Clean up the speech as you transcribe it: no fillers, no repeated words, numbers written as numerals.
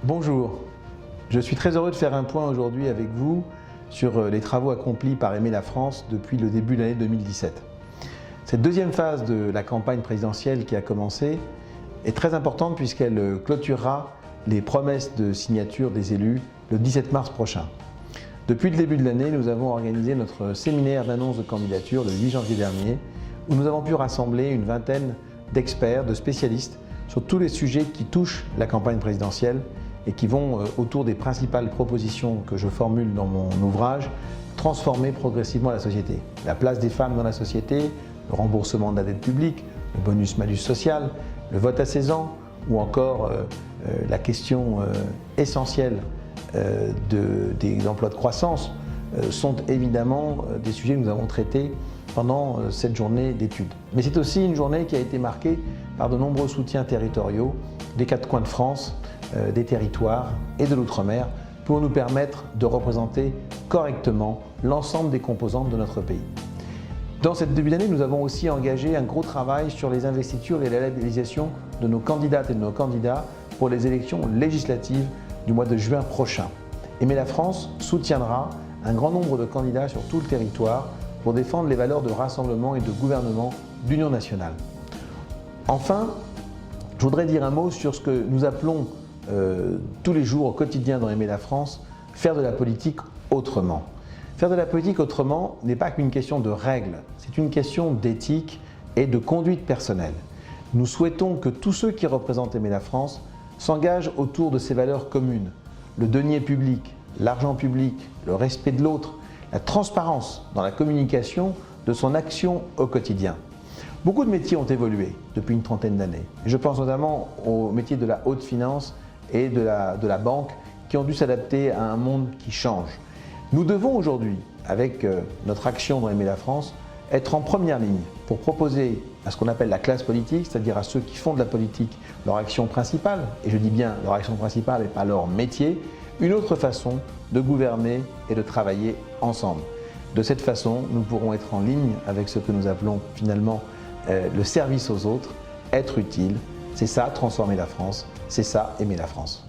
Bonjour, je suis très heureux de faire un point aujourd'hui avec vous sur les travaux accomplis par Aimer la France depuis le début de l'année 2017. Cette deuxième phase de la campagne présidentielle qui a commencé est très importante puisqu'elle clôturera les promesses de signature des élus le 17 mars prochain. Depuis le début de l'année, nous avons organisé notre séminaire d'annonce de candidature le 8 janvier dernier où nous avons pu rassembler une vingtaine d'experts, de spécialistes sur tous les sujets qui touchent la campagne présidentielle et qui vont, autour des principales propositions que je formule dans mon ouvrage, transformer progressivement la société. La place des femmes dans la société, le remboursement de la dette publique, le bonus-malus social, le vote à 16 ans ou encore la question essentielle des emplois de croissance sont évidemment des sujets que nous avons traités pendant cette journée d'études. Mais c'est aussi une journée qui a été marquée par de nombreux soutiens territoriaux des quatre coins de France, des territoires et de l'outre-mer pour nous permettre de représenter correctement l'ensemble des composantes de notre pays. Dans cette début d'année, nous avons aussi engagé un gros travail sur les investitures et la labellisation de nos candidates et de nos candidats pour les élections législatives du mois de juin prochain. Aimer la France soutiendra un grand nombre de candidats sur tout le territoire pour défendre les valeurs de rassemblement et de gouvernement d'union nationale. Enfin, je voudrais dire un mot sur ce que nous appelons tous les jours au quotidien dans Aimer la France, faire de la politique autrement. Faire de la politique autrement n'est pas qu'une question de règles, c'est une question d'éthique et de conduite personnelle. Nous souhaitons que tous ceux qui représentent Aimer la France s'engagent autour de ces valeurs communes. Le denier public, l'argent public, le respect de l'autre, la transparence dans la communication de son action au quotidien. Beaucoup de métiers ont évolué depuis une trentaine d'années. Je pense notamment aux métiers de la haute finance et de la banque qui ont dû s'adapter à un monde qui change. Nous devons aujourd'hui, avec notre action dans Aimer la France, être en première ligne pour proposer à ce qu'on appelle la classe politique, c'est-à-dire à ceux qui font de la politique leur action principale, et je dis bien leur action principale et pas leur métier, une autre façon de gouverner et de travailler ensemble. De cette façon, nous pourrons être en ligne avec ce que nous appelons finalement le service aux autres, être utile. C'est ça, transformer la France, c'est ça, aimer la France.